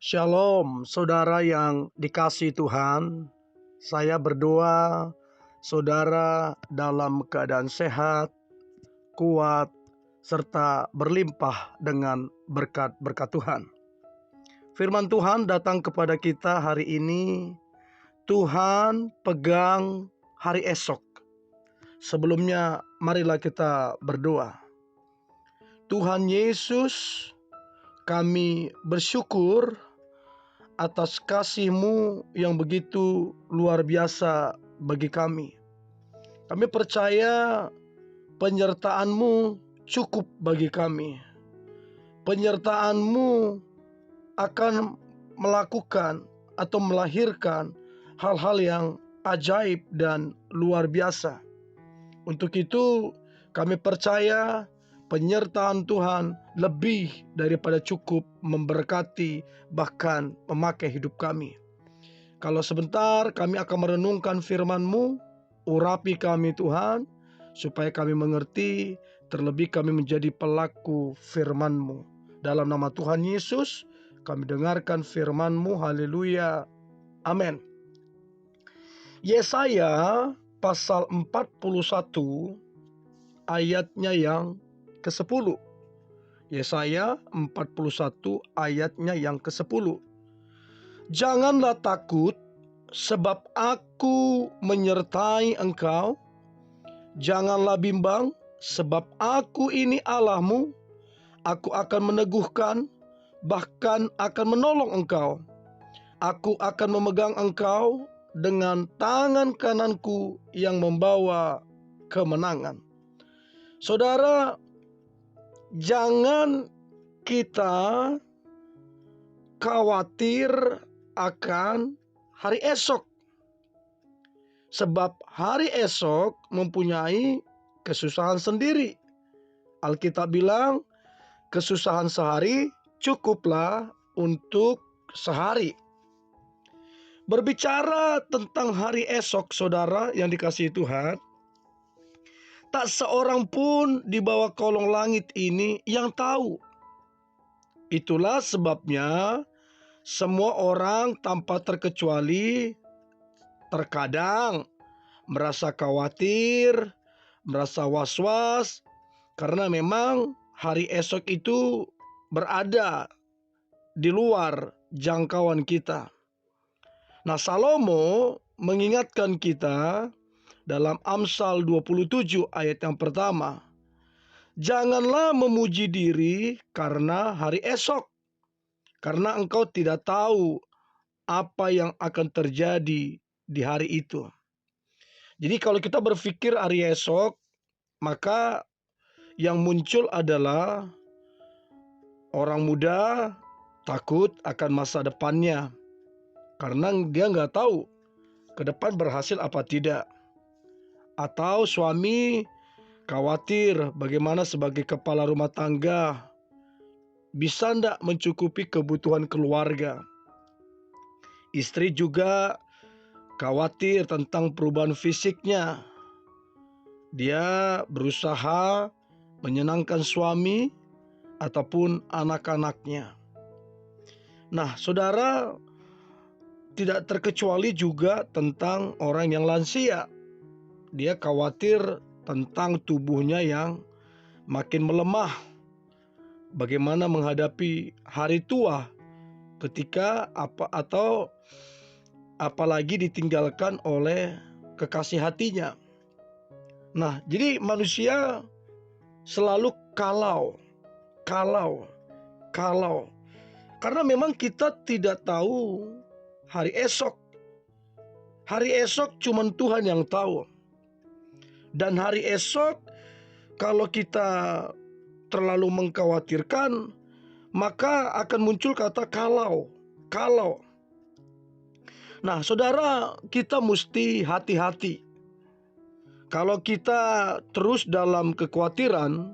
Shalom, saudara yang dikasihi Tuhan. Saya berdoa saudara dalam keadaan sehat, kuat, serta berlimpah dengan berkat-berkat Tuhan. Firman Tuhan datang kepada kita hari ini. Tuhan pegang hari esok. Sebelumnya marilah kita berdoa. Tuhan Yesus, kami bersyukur atas kasih-Mu yang begitu luar biasa bagi kami. Kami percaya penyertaan-Mu cukup bagi kami. Penyertaan-Mu akan melakukan atau melahirkan hal-hal yang ajaib dan luar biasa. Untuk itu kami percaya penyertaan Tuhan lebih daripada cukup memberkati, bahkan memakai hidup kami. Kalau sebentar kami akan merenungkan firman-Mu, urapi kami Tuhan, supaya kami mengerti, terlebih kami menjadi pelaku firman-Mu. Dalam nama Tuhan Yesus, kami dengarkan firman-Mu, haleluya, amin. Yesaya pasal 41 ayatnya yang ke-10. Yesaya 41 ayatnya yang ke-10. Janganlah takut, sebab aku menyertai engkau. Janganlah bimbang, sebab aku ini Allahmu. Aku akan meneguhkan, bahkan akan menolong engkau. Aku akan memegang engkau dengan tangan kananku yang membawa kemenangan. Saudara, jangan kita khawatir akan hari esok. Sebab hari esok mempunyai kesusahan sendiri. Alkitab bilang, kesusahan sehari cukuplah untuk sehari. Berbicara tentang hari esok, saudara yang dikasihi Tuhan, tak seorang pun di bawah kolong langit ini yang tahu. Itulah sebabnya semua orang tanpa terkecuali terkadang merasa khawatir, merasa was-was, karena memang hari esok itu berada di luar jangkauan kita. Nah, Salomo mengingatkan kita dalam Amsal 27 ayat yang pertama. Janganlah memuji diri karena hari esok, karena engkau tidak tahu apa yang akan terjadi di hari itu. Jadi kalau kita berpikir hari esok, maka yang muncul adalah orang muda takut akan masa depannya, karena dia nggak tahu ke depan berhasil apa tidak. Atau suami khawatir bagaimana sebagai kepala rumah tangga bisa ndak mencukupi kebutuhan keluarga. Istri juga khawatir tentang perubahan fisiknya. Dia berusaha menyenangkan suami ataupun anak-anaknya. Nah, saudara, tidak terkecuali juga tentang orang yang lansia. Dia khawatir tentang tubuhnya yang makin melemah. Bagaimana menghadapi hari tua ketika apalagi ditinggalkan oleh kekasih hatinya. Nah, jadi manusia selalu kalau. Karena memang kita tidak tahu hari esok. Hari esok cuma Tuhan yang tahu. Dan hari esok kalau kita terlalu mengkhawatirkan, maka akan muncul kata kalau. Nah, saudara, kita mesti hati-hati. Kalau kita terus dalam kekhawatiran,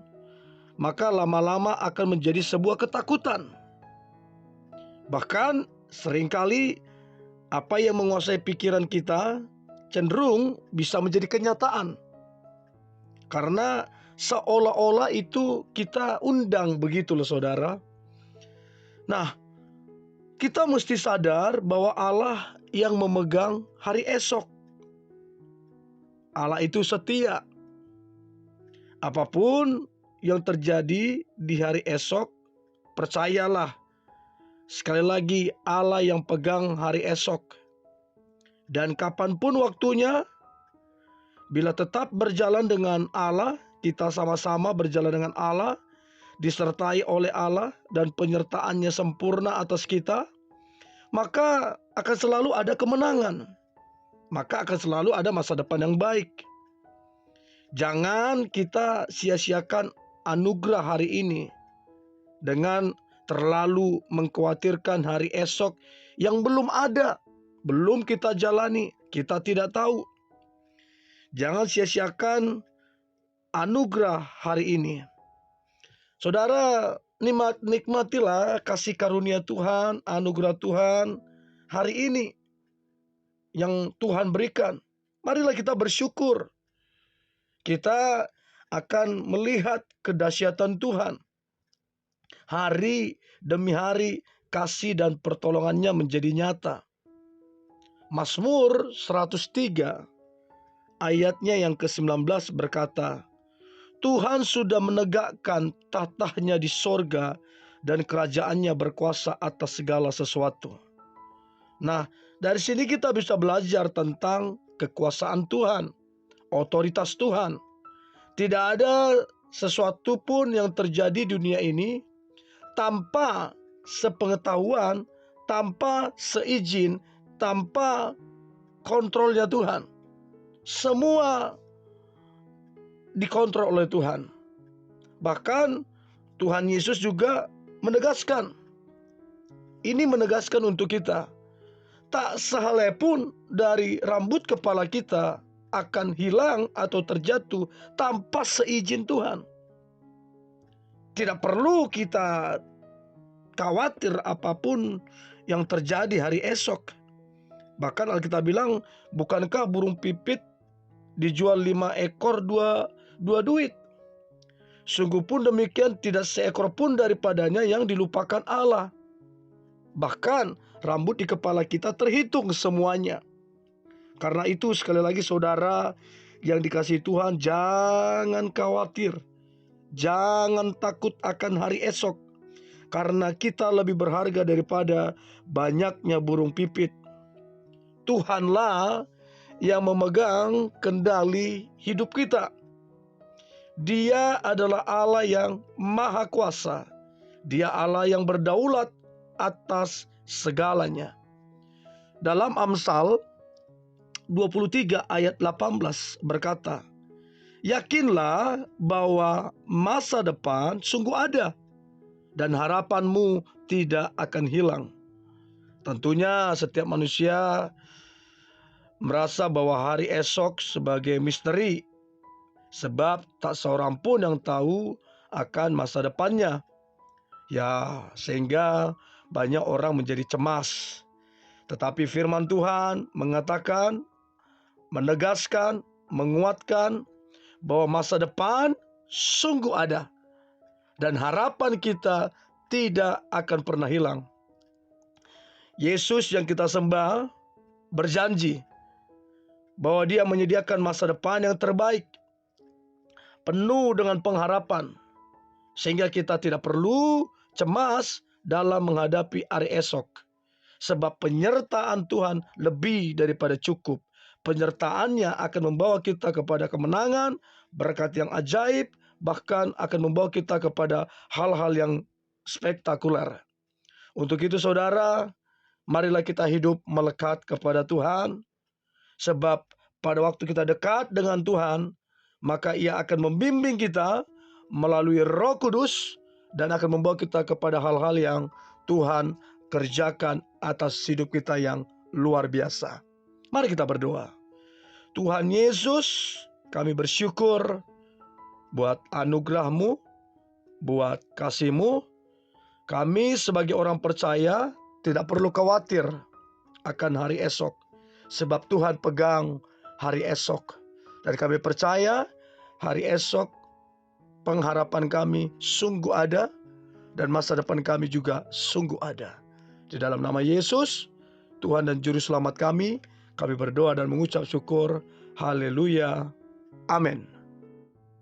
maka lama-lama akan menjadi sebuah ketakutan. Bahkan seringkali apa yang menguasai pikiran kita cenderung bisa menjadi kenyataan. Karena seolah-olah itu kita undang begitu loh saudara. Nah, Kita mesti sadar bahwa Allah yang memegang hari esok. Allah itu setia. Apapun yang terjadi di hari esok, percayalah, sekali lagi, Allah yang pegang hari esok. Dan kapanpun waktunya, bila tetap berjalan dengan Allah, kita sama-sama berjalan dengan Allah, disertai oleh Allah dan penyertaannya sempurna atas kita, maka akan selalu ada kemenangan. Maka akan selalu ada masa depan yang baik. Jangan kita sia-siakan anugerah hari ini dengan terlalu mengkhawatirkan hari esok yang belum ada, belum kita jalani, kita tidak tahu. Jangan sia-siakan anugerah hari ini. Saudara, nikmatilah kasih karunia Tuhan, anugerah Tuhan hari ini yang Tuhan berikan. Marilah kita bersyukur. Kita akan melihat kedahsyatan Tuhan. Hari demi hari kasih dan pertolongannya menjadi nyata. Mazmur 103 ayatnya yang ke-19 berkata, Tuhan sudah menegakkan tahtanya di sorga dan kerajaannya berkuasa atas segala sesuatu. Nah, dari sini kita bisa belajar tentang kekuasaan Tuhan, otoritas Tuhan. Tidak ada sesuatu pun yang terjadi di dunia ini tanpa sepengetahuan, tanpa seizin, tanpa kontrolnya Tuhan. Semua dikontrol oleh Tuhan. Bahkan Tuhan Yesus juga menegaskan. Ini menegaskan untuk kita. Tak sehelai pun dari rambut kepala kita akan hilang atau terjatuh tanpa seizin Tuhan. Tidak perlu kita khawatir apapun yang terjadi hari esok. Bahkan Alkitab bilang, bukankah burung pipit dijual 5 ekor 2 duit? Sungguh pun demikian, tidak seekor pun daripadanya yang dilupakan Allah. Bahkan rambut di kepala kita terhitung semuanya. Karena itu sekali lagi saudara yang dikasihi Tuhan, jangan khawatir. Jangan takut akan hari esok. Karena kita lebih berharga daripada banyaknya burung pipit. Tuhanlah yang memegang kendali hidup kita. Dia adalah Allah yang maha kuasa. Dia Allah yang berdaulat atas segalanya. Dalam Amsal 23 ayat 18 berkata, yakinlah bahwa masa depan sungguh ada dan harapanmu tidak akan hilang. Tentunya setiap manusia merasa bahwa hari esok sebagai misteri, sebab tak seorang pun yang tahu akan masa depannya. Ya, sehingga banyak orang menjadi cemas. Tetapi firman Tuhan mengatakan, menegaskan, menguatkan bahwa masa depan sungguh ada dan harapan kita tidak akan pernah hilang. Yesus yang kita sembah berjanji bahwa Dia menyediakan masa depan yang terbaik, penuh dengan pengharapan, sehingga kita tidak perlu cemas dalam menghadapi hari esok. Sebab penyertaan Tuhan lebih daripada cukup. Penyertaannya akan membawa kita kepada kemenangan, berkat yang ajaib, bahkan akan membawa kita kepada hal-hal yang spektakuler. Untuk itu saudara, marilah kita hidup melekat kepada Tuhan. Sebab pada waktu kita dekat dengan Tuhan, maka Ia akan membimbing kita melalui Roh Kudus dan akan membawa kita kepada hal-hal yang Tuhan kerjakan atas hidup kita yang luar biasa. Mari kita berdoa. Tuhan Yesus, kami bersyukur buat anugerah-Mu, buat kasih-Mu. Kami sebagai orang percaya tidak perlu khawatir akan hari esok, sebab Tuhan pegang hari esok. Dan kami percaya hari esok pengharapan kami sungguh ada dan masa depan kami juga sungguh ada. Di dalam nama Yesus, Tuhan dan Juru Selamat kami berdoa dan mengucap syukur. Haleluya. Amin.